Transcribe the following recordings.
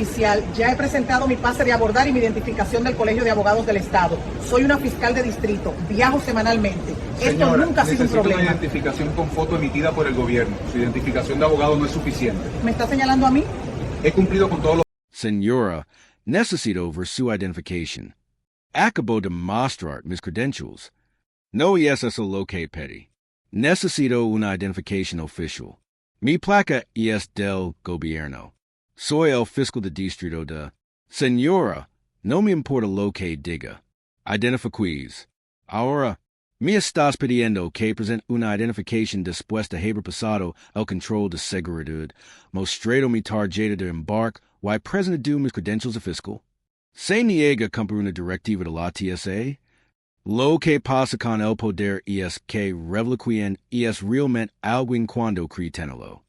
Oficial, ya he presentado mi pase de abordar y mi identificación del Colegio de Abogados del Estado. Soy una fiscal de distrito, viajo semanalmente. Señora, esto nunca ha sido un problema. Una identificación con foto emitida por el gobierno. Su identificación de abogado no es suficiente. ¿Me está señalando a mí? He cumplido con todos los... Señora, necesito ver su identificación. Acabo de mostrar mis credentials. No es eso lo que pedí. Necesito una identificación oficial. Mi placa es del gobierno. Soy el fiscal de distrito de... Señora, no me importa lo que diga. Identifiquís. Ahora, me estás pidiendo que presente una identificación después de haber pasado el control de seguridad, mostrado mi tarjeta de embarque, y presentado mis credentials de fiscal. ¿Se niega a cumplir una directiva de la TSA? Lo que pasa con el poder es que revela quién es realmente alguien cuando cree tenerlo.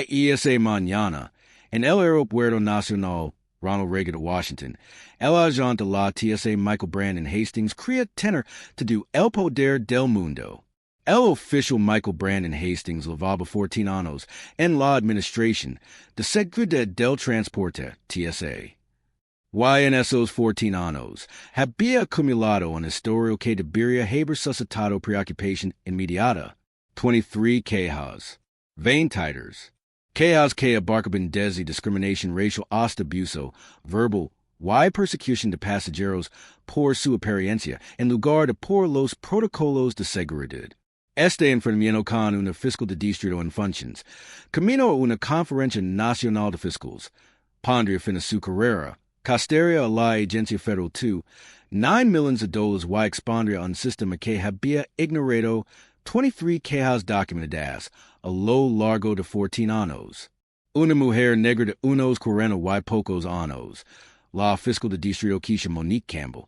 Y esa mañana, en el aeropuerto nacional Ronald Reagan de Washington, el agente de la TSA Michael Brandon Hastings creía tener todo el poder del mundo. El oficial Michael Brandon Hastings llevaba 14 años en la administración de seguridad del transporte TSA. Y en esos 14 años había acumulado un historial que debería haber suscitado preocupación inmediata. 23 quejas, 20 quejas que abarcaban desde discriminación racial hasta abuso verbal y persecución de pasajeros por su apariencia en lugar de por los protocolos de seguridad. Este enfrentamiento con una fiscal de distrito en funciones camino a una conferencia nacional de fiscales. Pondría fin a su carrera. Costaría a la Agencia Federal 2 $9 million y expondría un sistema que había ignorado 23 quejas documentadas a lo largo de 14 años. Una mujer negra de unos 40 y pocos años, la fiscal de distrito Keisha Monique Campbell,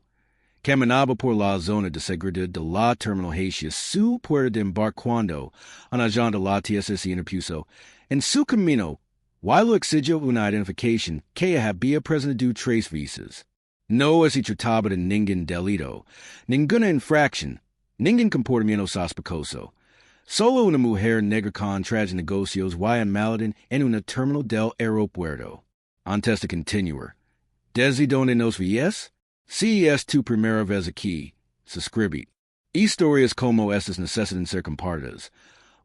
caminaba por la zona de seguridad de la terminal hacia su puerta de embarque cuando un agente de la TSA se interpuso en su camino. Y lo exigió una identificación que había presentado 3 veces. No se trataba de ningún delito, ninguna infracción, ningún comportamiento sospechoso. Solo una mujer negra con trajes negocios y un maletín en una terminal del aeropuerto. Antes de continuar, ¿desde dónde nos ves? Si es tu primera vez aquí, suscribid. Historias como estas necesitan ser compartidas.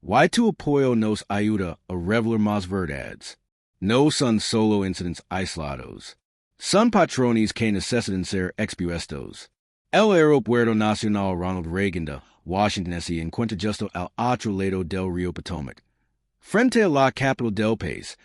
Y tu apoyo nos ayuda a revelar más verdades. No son solo incidentes aislados. Son patrones que necesitan ser expuestos. El aeropuerto nacional Ronald Reagan de Washington se encuentra justo al otro lado del río Potomac, frente a la capital del país,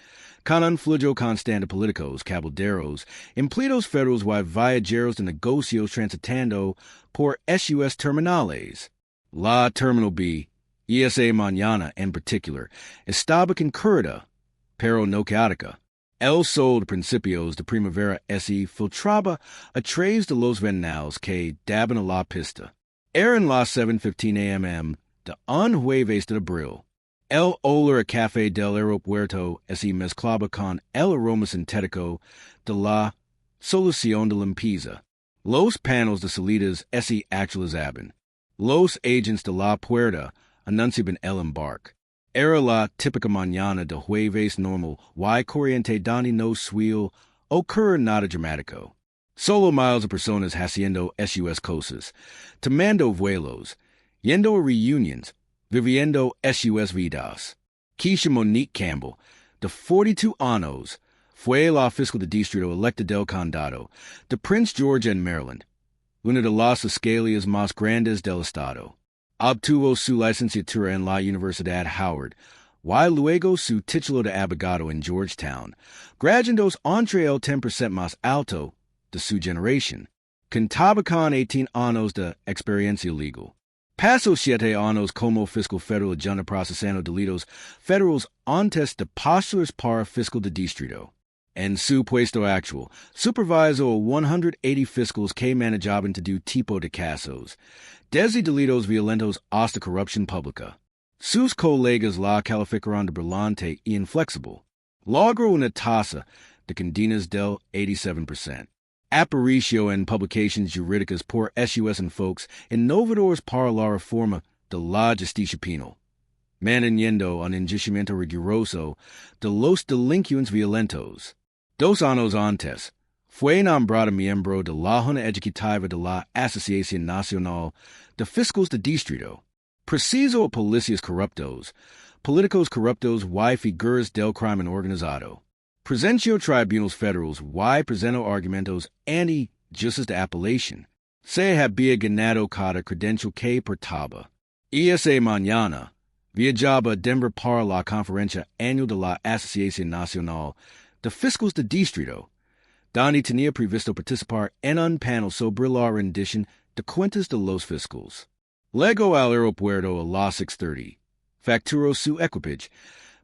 con un flujo constante de políticos, caballeros, empleados federales y viajeros de negocios transitando por sus terminales. La Terminal B, y esa mañana en particular, estaba concurrida, pero no caótica. El sol de principios de primavera se filtraba a través de los ventanales que daban a la pista. Eran las 7:15 a.m. de un jueves de abril. El olor a café del aeropuerto se mezclaba con el aroma sintético de la solución de limpieza. Los paneles de salidas se actualizaban. Los agentes de la puerta anunciaban el embarque. Era la típica mañana de jueves normal y corriente donde no suele ocurrir nada dramático. Solo miles de personas haciendo sus cosas, tomando vuelos, yendo a reuniones, viviendo sus vidas. Keisha Monique Campbell, de 42 años, fue la fiscal de distrito electa del condado de Prince George en Maryland, una de las fiscalías más grandes del estado. Obtuvo su licenciatura en la Universidad Howard, y luego su título de abogado en Georgetown, graduándose entre el 10% más alto de su generación. Contaba con 18 años de experiencia legal. Pasó 7 años como fiscal federal adjunto procesando delitos federales antes de postularse para fiscal de distrito. En su puesto actual, supervisó a 180 fiscales que manejaban todo tipo de casos, desde delitos violentos hasta corrupción pública. Sus colegas la calificaron de brillante y inflexible. Logró una tasa de condenas del 87%. Apareció en publicaciones jurídicas por sus enfoques innovadores para la reforma de la justicia penal, manteniendo un enjuiciamiento riguroso de los delincuentes violentos. 2 años antes, fue nombrado miembro de la Junta Ejecutiva de la Asociación Nacional de Fiscales de Distrito. Preciso a policías corruptos, políticos corruptos y figuras del crimen organizado. Presencio tribunals federales y presento argumentos anti-justas de apelación. Se había ganado cada credencial que portaba. Y esa mañana, viajaba a Denver para la conferencia anual de la Asociación Nacional de Fiscales de Distrito, donde tenía previsto participar en un panel sobre la rendición de cuentas de los fiscales. Luego al aeropuerto a las 6:30. Facturó su equipage.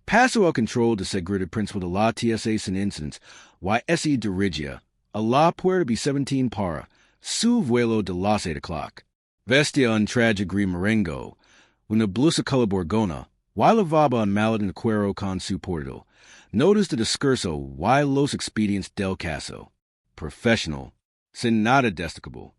Pasó al control de seguridad principal de la TSA sin incidents y se dirigía a la puerta B-17 para su vuelo de las 8 o'clock. Vestía un traje gris merengo, una blusa color borgona, y lavaba un maletín de cuero con su portal. Notas de discurso y los expedientes del caso. Professional, sin nada destacable.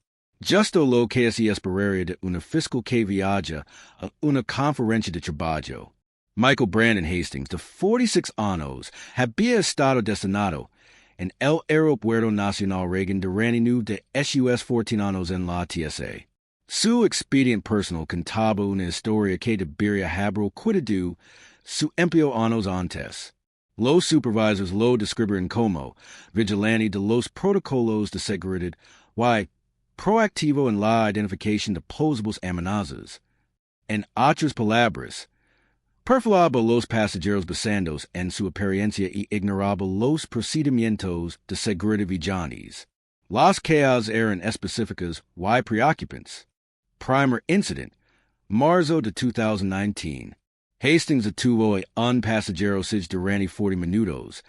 Justo lo que se esperaría de una fiscal que viaja a una conferencia de trabajo. Michael Brandon Hastings, de 46 años, había estado destinado en el Aeropuerto Nacional Reagan durante de sus 14 años en la TSA. Su expediente personal contaba una historia que debería haber cuidado su empleo años antes. Los supervisors lo describieron como vigilante de los protocolos de seguridad y proactivo en la identificación de posibles amenazas. En otras palabras, perfilaba los pasajeros basados en su apariencia y ignoraba los procedimientos de seguridad vigentes. Las quejas eran específicas y preocupantes. Primer incident, marzo de 2019. Hastings detuvo a un pasajero durante 40 minutos,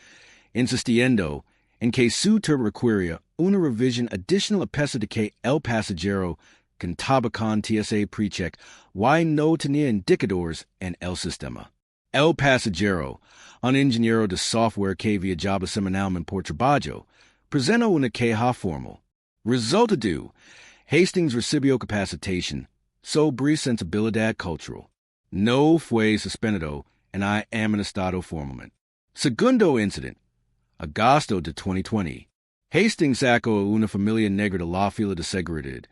insistiendo en que su turbo requería una revisión adicional a pesar de que el pasajero contaba con TSA PreCheck y no tenía indicadores en el sistema. El pasajero, un ingeniero de software que viajaba semanalmente por trabajo, presentó una queja formal. Resultado, Hastings recibió capacitación sobre sensibilidad cultural. No fue suspendido y amonestado formalmente. Segundo incident, agosto de 2020. Hastings sacó a una familia negra de la fila de seguridad.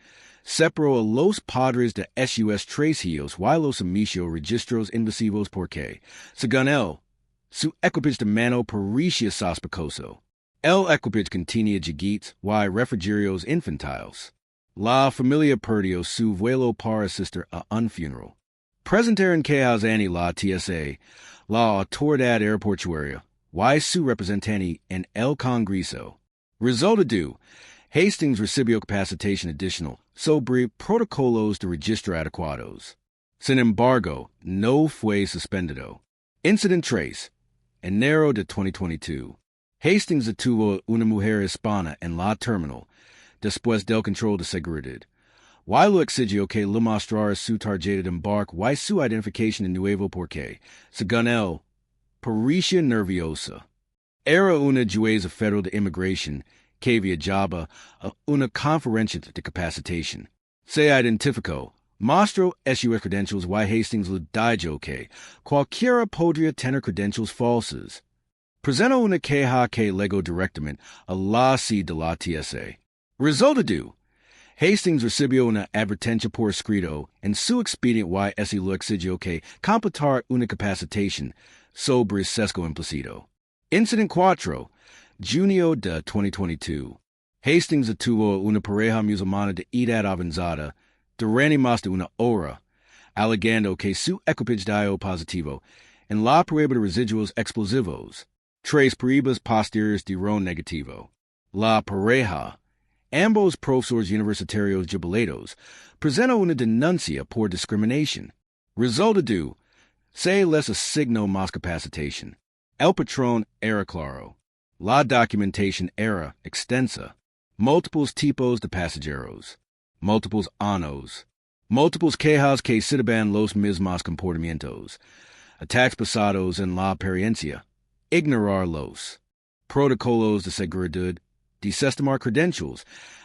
Separó a los padres de sus 3 hijos y los inició registros invasivos porque, según él, su equipage de mano parecía sospechoso. El equipage contenía juguetes y refrigerios infantiles. La familia perdió su vuelo para asistir a un funeral. Presentaron quejas ante la TSA, la autoridad aeroportuaria, y su representante en el Congreso. Resultado, Hastings recibió capacitación adicional sobre protocolos de registro adecuados. Sin embargo, no fue suspendido. Incident 3. Enero de 2022. Hastings detuvo a una mujer hispana en la terminal, después del control de seguridad. Y lo exigió que le mostrara su tarjeta de embarque y su identificación de nuevo porque, según él, parecía nerviosa. Era una jueza federal de inmigración que viajaba a una conferencia de capacitación. Se identificó, mostró sus credentials y Hastings le dijo que cualquiera podría tener credentials falsas. Presentó una queja que legó directamente a la sede de la TSA. Resultado, Hastings recibió una advertencia por escrito en su expediente y lo exigió que completar una capacitación sobre sesgo implícito. Incident 4. Junio de 2022. Hastings detuvo a una pareja musulmana de edad avanzada durante más de una hora, alegando que su equipage dio positivo en la prueba de residuos explosivos. 3 pruebas posteriores dieron negativo. La pareja, ambos profesores universitarios jubilados, presentó una denuncia por discriminación. Resultado, se les asignó más capacitación. El patrón era claro. La documentación era extensa. Múltiples tipos de pasajeros. Múltiples años. Múltiples quejas que citaban los mismos comportamientos. Ataques pasados en la apariencia. Ignorarlos. Protocolos de seguridad. Desestimar credentials.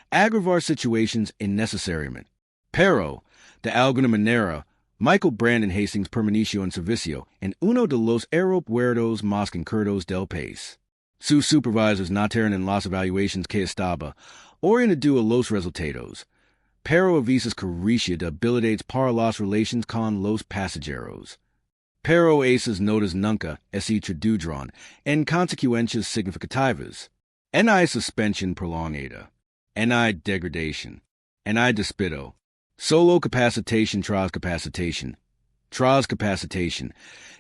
Agravar situations innecesariamente. Pero, de alguna manera, Michael Brandon Hastings permaneció en servicio en uno de los aeropuertos más concurridos del país. Sus supervisors notaren en las evaluaciones que estaba orientado a los resultados, pero a veces carecía de habilidades para las relaciones con los pasajeros. Pero esas notas nunca se tradujeron en consecuencias significativas. En hay suspensión prolongada, en hay degradación, en hay despido, solo capacitación,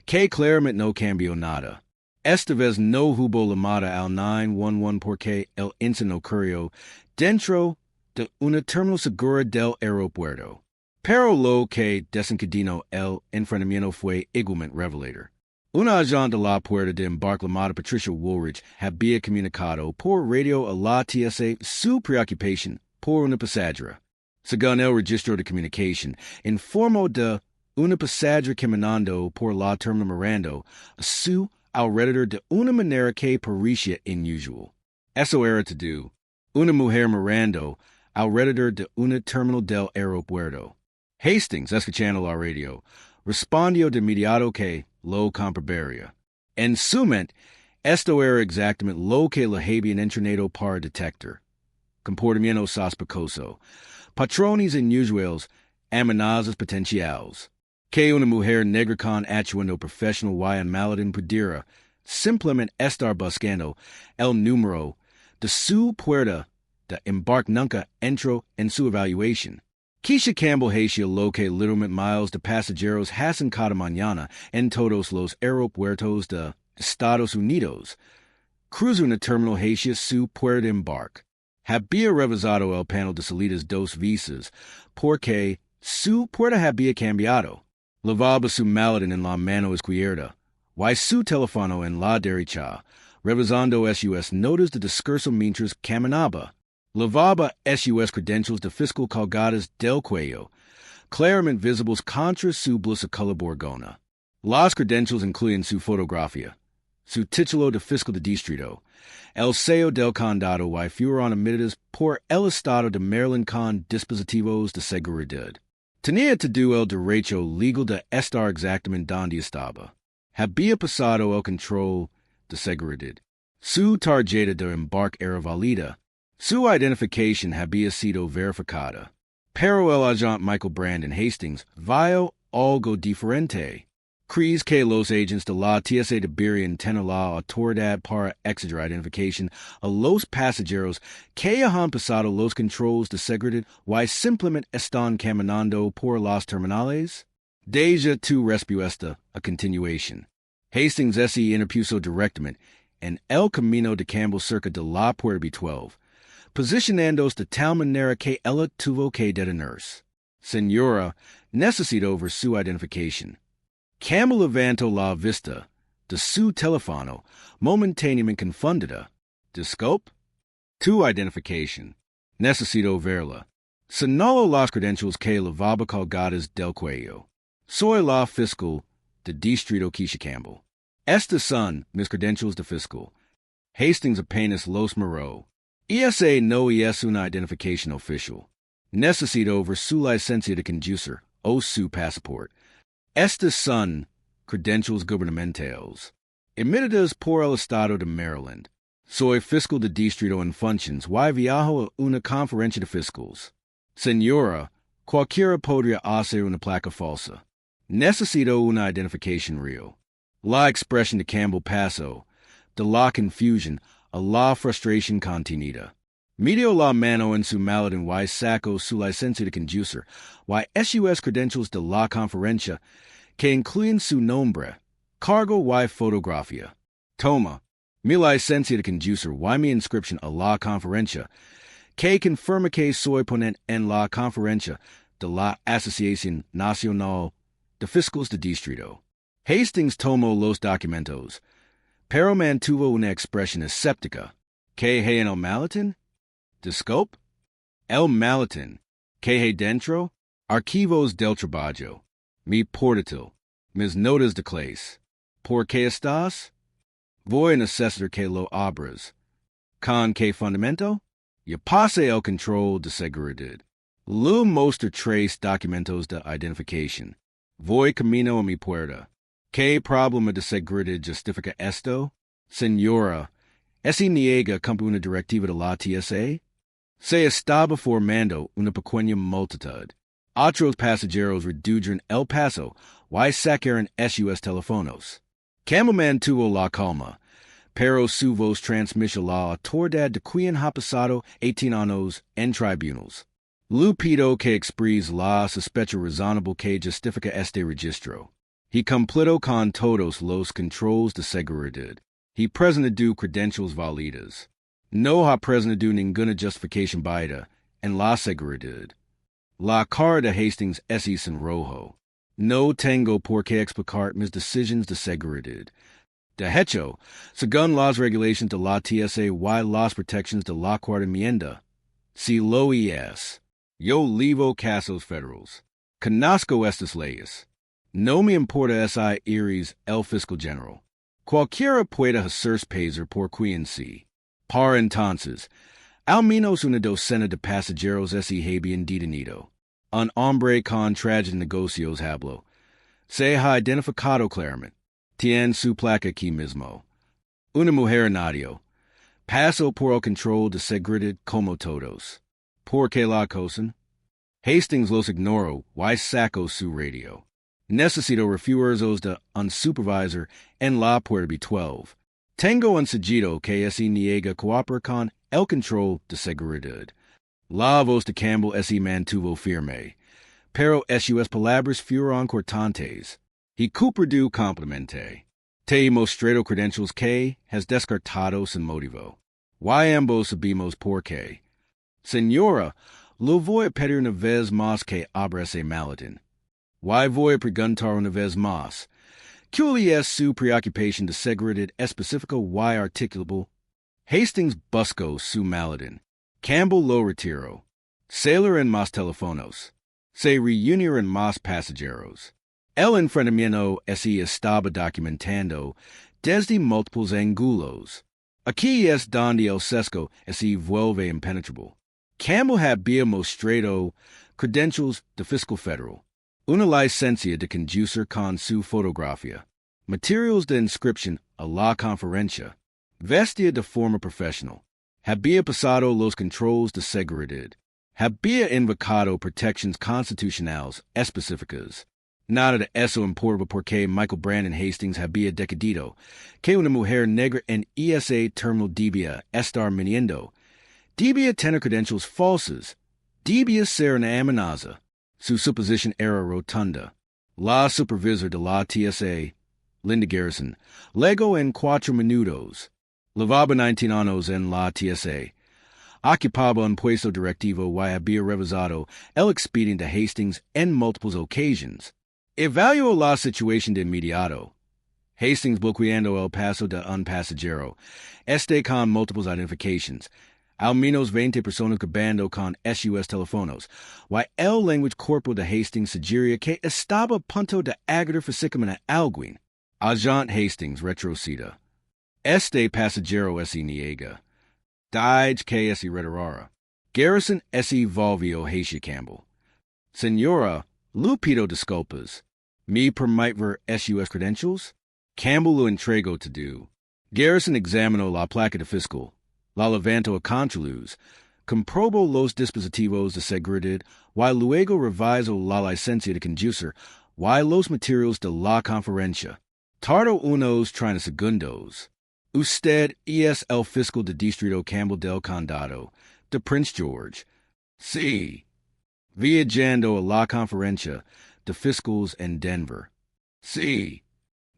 que claramente no cambió nada. Esta vez no hubo llamada al 911 porque el incidente ocurrió dentro de una terminal segura del aeropuerto. Pero lo que desencadenó el enfrentamiento fue igualmente revelador. Una agente de la puerta de embarque llamada Patricia Woolridge había comunicado por radio a la TSA su preocupación por una pasajera. Según el registro de comunicación, informó de una pasajera caminando por la terminal mirando a su alrededor de una manera que parecía inusual. Eso era todo. Una mujer mirando alrededor de una terminal del aeropuerto. Hastings, escuchando la radio, respondió de inmediato que lo comprobaría. En su mente, esto era exactamente lo que le habían entrenado para detectar. Comportamiento sospechoso, patrones inusuales, amenazas potenciales. Que una mujer negra con atuendo profesional y en maladin pudiera simplemente estar buscando el número de su puerta de embarque nunca entró en su evaluación. Keisha Campbell hacía lo que literalmente miles de pasajeros hacen cada mañana en todos los aeropuertos de Estados Unidos. Cruzó una terminal hacia su puerta de embarque. Había revisado el panel de salidas 2 veces porque su puerta había cambiado. Lavaba su maletín en la mano izquierda, y su teléfono en la derecha, revisando sus notas de discurso mientras caminaba. Lavaba sus credentials de fiscal colgadas del cuello, claramente visibles contra su blusa color borgona. Las credentials incluyen su fotografía, su título de fiscal de distrito, el sello del condado y fueron emitidas por el estado de Maryland con dispositivos de seguridad. Tenía todo el derecho legal de estar exactamente donde estaba. Había pasado el control de seguridad. Su tarjeta de embarque era válida. Su identificación había sido verificada. Pero el agente Michael Brandon Hastings vio algo diferente. ¿Crees que los agentes de la TSA deberían tener la autoridad para exigir identificación a los pasajeros que han pasado los controles de seguridad y simplemente están caminando por las terminales? Deja tu respuesta a continuación. Hastings se interpuso directamente en el camino de Campbell cerca de la puerta B12, posicionándose de tal manera que ella tuvo que detenerse. Señora, necesito ver su identificación. Campbell levantó la vista de su teléfono, momentáneamente confundida. Disculpe? Tu identificación. Necesito verla. Señaló las credentials que llevaba colgadas del cuello. Soy la fiscal de distrito Keisha Campbell. Estas son mis credentials de fiscal. Hastings apenas los miró. Esa no es una identificación oficial. Necesito ver su licencia de conducir o su pasaporte. Estas son credentials gubernamentales, emitidas por el estado de Maryland. Soy fiscal de distrito en funciones y viajo a una conferencia de fiscals. Señora, cualquiera podría hacer una placa falsa. Necesito una identificación real. La expresión de Campbell pasó de la confusión a la frustración contenida. Metió la mano en su maletín y sacó su licencia de conducir y sus credentials de la conferencia que incluyen su nombre, cargo y fotografía. Toma, mi licencia de conducir y mi inscripción a la conferencia que confirma que soy ponente en la conferencia de la Asociación Nacional de Fiscales de Distrito. Hastings tomó los documentos, pero mantuvo una expresión escéptica. ¿Qué hay en el maletín? Disculpe? El maletín. ¿Qué hay dentro? Archivos del trabajo. Mi portátil. Mis notas de clase. ¿Por qué estás? Voy a necesitar que lo abras. ¿Con qué fundamento? Ya pasé el control de seguridad. Lo muestra 3 documentos de identificación. Voy camino a mi puerta. ¿Qué problema de seguridad justifica esto? Señora, Se niega a cumplir una directiva de la TSA. Se estaba formando una pequeña multitud. Otros pasajeros redujeron el paso y sacaron sus teléfonos. Campbell mantuvo la calma, pero su voz transmitió la autoridad de quien ha pasado 18 años en tribunals. Lo pido que exprese la sospecha razonable que justifica este registro. He cumplido con todos los controles de seguridad. He presentado credencials válidas. No ha presentado ninguna justificación válida en la seguridad. La cara de Hastings es en rojo. No tengo por qué explicar mis decisiones de seguridad. De hecho, según las regulaciones de la TSA y las protecciones de la cuarta enmienda, si lo es, yo levo casos federales. Conozco estas leyes. No me importa si eres el fiscal general. Cualquiera puede hacerse pasar por quien sí. Para entonces, al menos una docena de pasajeros habían detenido. Un hombre con trágicos negocios habló. Se ha identificado claramente. Tiene su placa aquí mismo. Una mujer nadio. Pasó por el control de seguridad como todos. ¿Por qué la acosan? Hastings los ignoró y sacó su radio. Necesito refuerzos de un supervisor en la puerta B12. Tengo un seguido que se niega a cooperar con el control de seguridad. La voz de Campbell se mantuvo firme, pero sus palabras fueron cortantes. He cooperó complemente. Te he mostrado credencials que has descartado sin motivo. Y ambos sabemos por qué. Señora, lo voy a pedir una vez más que abra ese maletín. Y voy a preguntar una vez más. ¿Cuál es su preocupación de seguridad específica y articulable? Hastings buscó su maletín. Campbell lo retiró. Salieron más teléfonos. Se reunieron más pasajeros. El enfrentamiento se estaba documentando desde múltiples ángulos. Aquí es donde el sesgo se vuelve impenetrable. Campbell había mostrado credencials de fiscal federal, una licencia de conducir con su fotografía, materials de inscripción a la conferencia, vestía de forma profesional, había pasado los controles de seguridad, había invocado protecciones constitucionales específicas. Nada de eso importaba porque Michael Brandon Hastings había decidido que una mujer negra en ese terminal debía estar mintiendo, debía tener credencials falsas, debía ser una amenaza. Su suposición era rotunda. La supervisor de la TSA, Linda Garrison, luego en 4 minutos. Llevaba 19 años en la TSA. Ocupaba un puesto directivo y había revisado el expediente de Hastings en múltiples ocasiones. Evaluó la situación de inmediato. Hastings bloqueando el paso de un pasajero. Con múltiples identificaciones. Al menos 20 personas grabando con sus teléfonos. Y el lenguaje corporal de Hastings sugería que estaba a punto de agredir físicamente a alguien. Agente Hastings retroceda. Este pasajero se niega. Dice que se retirara. Garrison se volvió hacia Campbell. Señora, lo pido disculpas. ¿Me permite ver sus credencials? Campbell lo entregó todo. Garrison examinó la placa de fiscal. La levantó a contraluz. Comprobó los dispositivos de seguridad y luego revisó la licencia de conducir y los materiales de la conferencia. Tardó unos 30 segundos. Usted es el fiscal de distrito Campbell del Condado, de Prince George. Sí. Viajando a la conferencia de fiscals en Denver. Sí.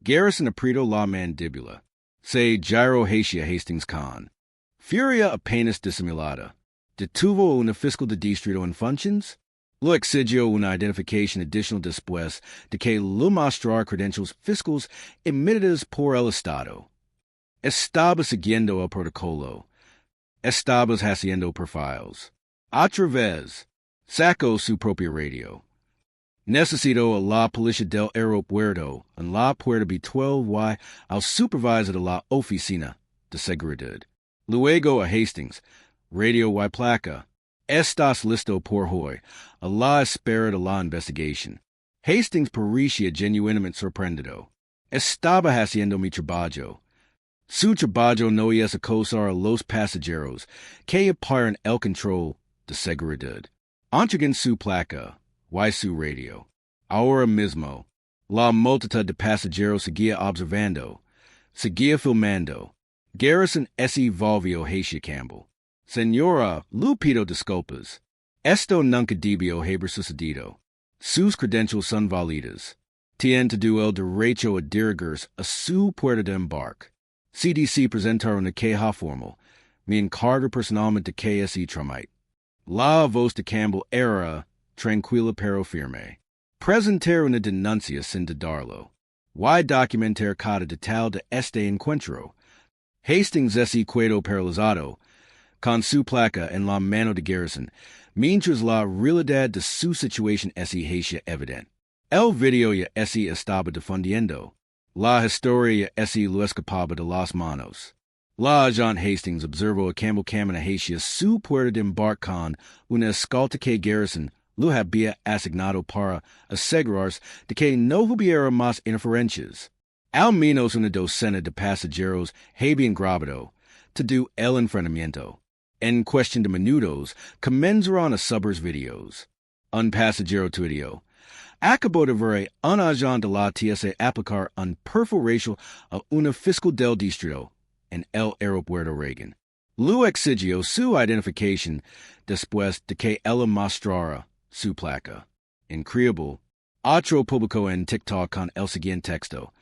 Garrison apretó la mandíbula. Se giró hacia Hastings con furia apenas disimulada. Detuvo una fiscal de distrito en funciones. Lo exigió una identificación adicional después de que lo mostrar credencials fiscales emitidas por el Estado. Estaba siguiendo el protocolo. Estaba haciendo perfiles. Otra vez, sacó su propia radio. Necesito a la policía del aeropuerto en la puerta B12 y al supervisor de la oficina de seguridad. Luego a Hastings, radio y placa. Estás listo por hoy, a la espera de la investigación. Hastings parecía genuinamente sorprendido. Estaba haciendo mi trabajo. Su trabajo no es acosar a los pasajeros que apagan el control de seguridad. Entreguen su placa, y su radio. Ahora mismo, la multitud de pasajeros seguía observando, seguía filmando. Garrison ese volvió hacia Campbell. Señora, lu pido disculpas. Esto nunca debió haber sucedido. Sus credentials son válidas. Tiene todo el derecho a dirigirse a su puerta de embarque. CDC presentaron una queja formal. Me encargo personalmente que ese tramite. La voz de Campbell era tranquila pero firme. Presentar una denuncia sin dudarlo. Y documentar cada detalle de este encuentro. Hastings ese quedó paralizado, con su placa en la mano de Garrison, mientras la realidad de su situación ese hacía evidente. El video ya ese estaba difundiendo. La historia ya ese lo escapaba de las manos. La agente Hastings observó a Campbell camina hacia su puerta de embarque con una escolta que Garrison lo había asignado para asegurarse de que no hubiera más interferencias. Al menos una docena de pasajeros habían grabado todo el enfrentamiento. En cuestión de minutos, comenzaron a subir videos. Un pasajero tuiteó: acabo de ver a un agente de la TSA aplicar un perfil racial a una fiscal del distrito en el aeropuerto Reagan. Luego exigió su identificación después de que ella mostrara su placa. Increíble. Otro publicó en TikTok con el siguiente texto: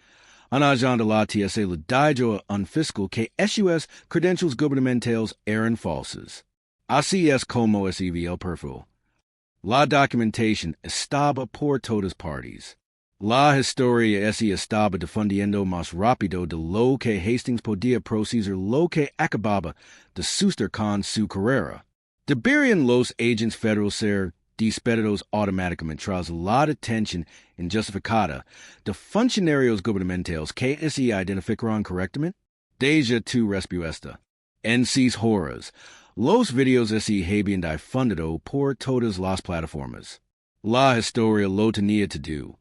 un agente de la TSA le dijo a un fiscal que sus credentials gubernamentales eran falsas. Así es como se ve el perfil. La documentación estaba por todas partes. La historia ese estaba difundiendo más rápido de lo que Hastings podía procesar lo que acababa de suceder con su carrera. Deberían los agentes federales ser despedidos automáticamente tras la detención injustificada de funcionarios gubernamentales que se identificaron correctamente? Deja tu respuesta. En 6 horas, los videos se habían difundido por todas las plataformas. La historia lo tenía todo.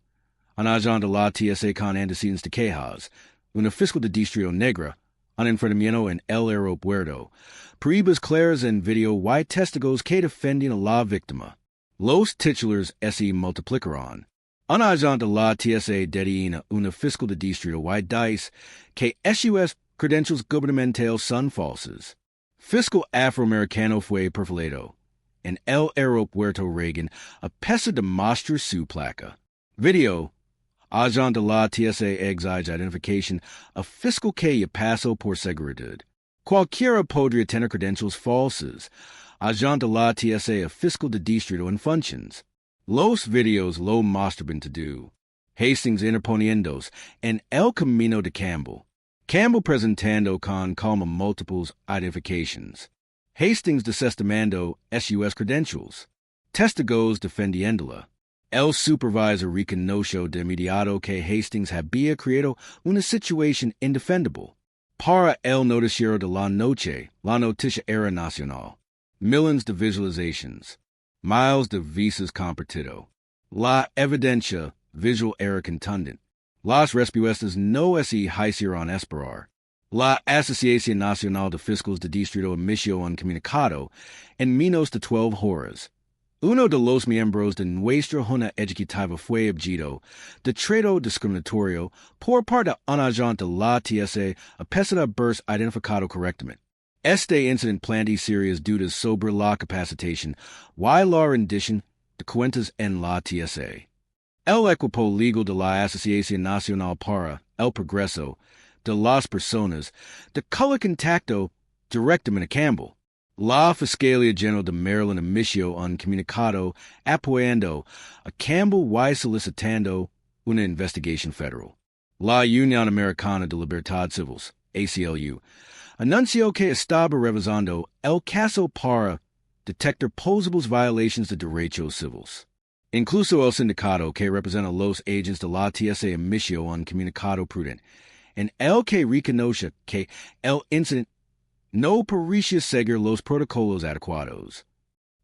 Un agente de la TSA con antecedentes de quejas, una fiscal de distrito negra, un enfrentamiento en el aeropuerto, pruebas claras en video y testigos que defendían a la víctima. Los titulares se multiplicaron. Un agente de la TSA detiene una fiscal de distrito y dice que sus credentials gubernamentales son falsas. Fiscal afroamericano fue perfilado en el aeropuerto Reagan a pesar de mostrar su placa. Video. Agente de la TSA exige identificación a fiscal que ya pasó por seguridad. Cualquiera podría tener credentials falsas. Agente de la TSA a fiscal de distrito en functions. Los videos lo mostraban todo. Hastings interponiéndose en el camino de Campbell. Campbell presentando con calma múltiples identifications. Hastings desestimando sus credentials. Testigos defendiéndola. El supervisor reconoció de inmediato que Hastings había creado una situación indefendible. Para el noticiero de la noticia era nacional. Millions de visualizations. Miles de visas compartido. La evidencia visual era contundente. Las respuestas no se hicieron esperar. La Asociación Nacional de Fiscales de Distrito emitió un comunicado en menos de 12 horas. Uno de los miembros de nuestra Junta Ejecutiva fue objeto de trato discriminatorio por parte de un agente de la TSA a pesar de haberse identificado correctamente. Este incidente plantea serias dudas sobre la capacitación y la rendición de cuentas en la TSA. El equipo legal de la Asociación Nacional para el Progreso de las Personas de color contacto directamente a Campbell. La Fiscalía General de Maryland emitió un comunicado apoyando a Campbell y solicitando una investigación federal. La Unión Americana de Libertad Civiles, ACLU, anunció que estaba revisando el caso para detectar posibles violations de derechos civiles. Incluso el sindicato que representa a los agentes de la TSA emitió un comunicado prudente, en el que reconoce que el incidente no parecía seguir los protocolos adecuados.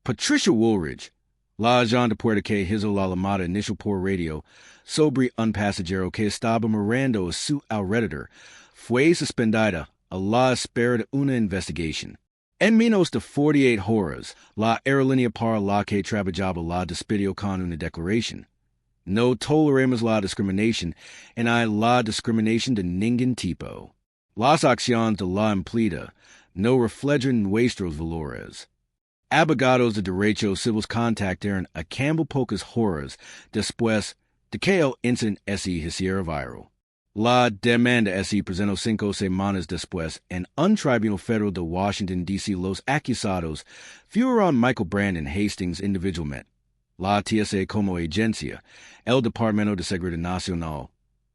Patricia Woolridge, la agente puerta que hizo la llamada inicial por radio sobre un pasajero que estaba mirando a su alrededor, fue suspendida a la espera de una investigación. En menos de 48 horas, la aerolínea para la que trabajaba la despidió con una declaración. No toleremos la discriminación, en hay la discriminación de ningún tipo. Las acciones de la empleada no reflejan nuestros valores. Abogados de derechos civiles contactaron a Campbell pocas horas después de que el incidente se hiciera viral. La demanda se presentó 5 semanas después en un tribunal federal de Washington, D.C. Los acusados fueron Michael Brandon Hastings individualmente, la TSA como agencia, el Departamento de Seguridad Nacional,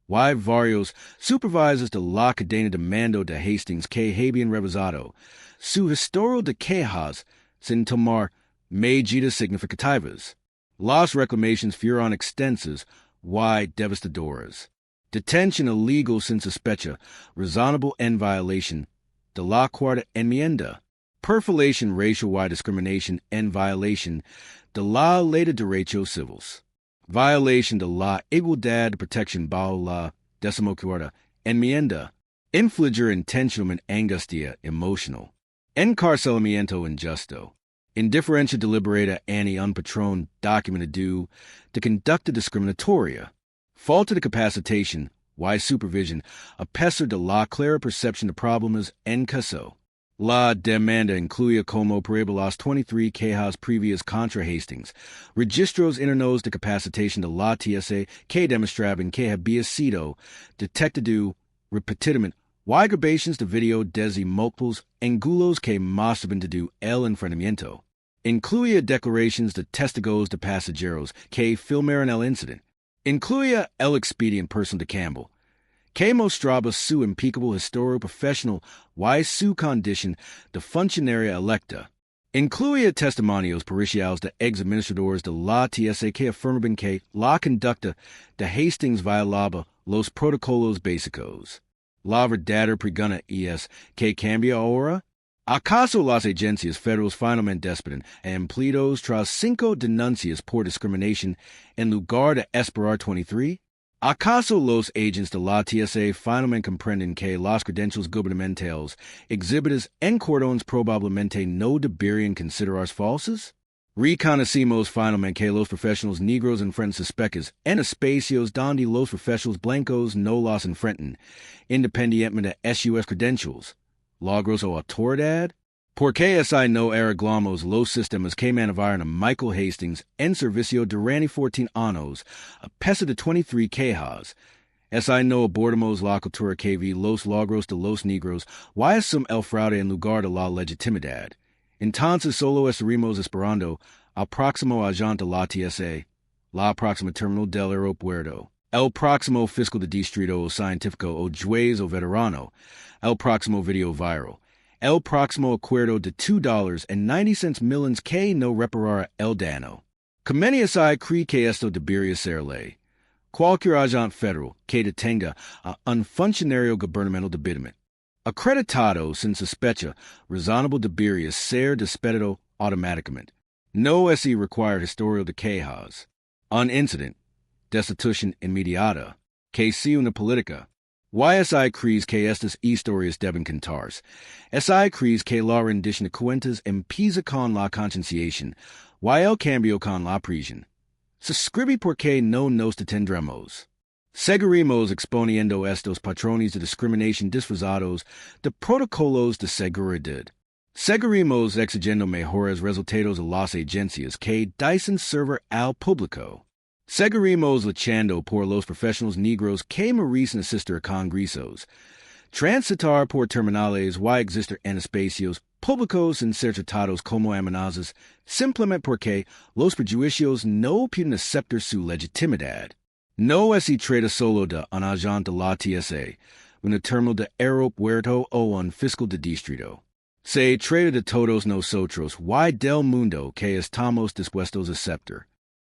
y varios supervisors de la cadena de mando de Hastings que habían revisado su historial de quejas sin tomar medidas significativas. Las reclamaciones fueron extensas y devastadoras. Detention illegal sin sospecha, razonable en violación de la cuarta enmienda, perfilación racial y discriminación en violación de la ley de derechos civiles, violación de la igualdad de protección bajo la 14ª enmienda, infligir intencionalmente angustia emocional, encarcelamiento injusto, indiferencia deliberada ante un patrón documentado de conducta discriminatoria, falta de capacitación y supervisión a pesar de la clara percepción de problemas en caso. La demanda incluía como prueba las 23 quejas previas contra Hastings, registros internos de capacitación de la TSA que demostraban que había sido detectado repetidamente y grabaciones de video desde múltiples ángulos que mostraban el enfrentamiento. Incluía declaraciones de testigos de pasajeros que filmaron el incidente. Incluía el expediente personal de Campbell, que mostraba su impecable historia profesional y su condición de funcionaria electa. Incluía testimonios periciales de ex-administradores de la TSA que afirmaban que la conducta de Hastings violaba los protocolos básicos. La verdadera pregunta es, ¿qué cambia ahora? ¿Acaso las agencias federales finalmente despiden a empleados tras 5 denuncias por discriminación en lugar de esperar 23? ¿Acaso los agentes de la TSA finalmente comprenden que las credenciales gubernamentales exhibidas en cordones probablemente no deberían considerarse falsas? Reconocimos finalmente que los profesionales negros enfrentan suspectos en espacios donde los profesionales blancos no las enfrentan, independientemente de sus credenciales. Logros o autoridad? ¿Por qué no arreglamos los sistemas que mantienen a Michael Hastings en servicio durante 14 años, a pesar de 23 quejas? No abordamos la cultura que vi los logros de los negros y asum el fraude en lugar de la legitimidad. Entonces solo estaremos esperando al próximo agente de la TSA, la próxima terminal del aeropuerto, el próximo fiscal de distrito o científico o juez o veterano, el próximo video viral, el próximo acuerdo de $2.90 millones que no reparará el daño. Convenience cree que esto debería ser ley. Cualquier agente federal que detenga a un funcionario gubernamental debidamente, acreditado sin sospecha razonable debería ser despedido automáticamente. No es required historial de quejas. Un incidente, destitución inmediata, que sea una política. Crees que estas historias deben contarse. Crees que la rendición de cuentas empieza con la concienciación y el cambio con la prisión. Suscribe porque no nos detendremos. Seguiremos exponiendo estos patrones de discriminación disfrazados de protocolos de seguridad. Seguiremos exigiendo mejores resultados a las agencias que dicen servir al público. Seguiremos luchando por los profesionales negros que merecen asistir a congresos, transitar por terminales y existir en espacios públicos sin ser tratados como amenazas simplemente porque los prejuicios no pueden aceptar su legitimidad. No se trata solo de un agente de la TSA, una terminal de aeropuerto o un fiscal de distrito. Se trata de todos nosotros y del mundo que estamos dispuestos a aceptar.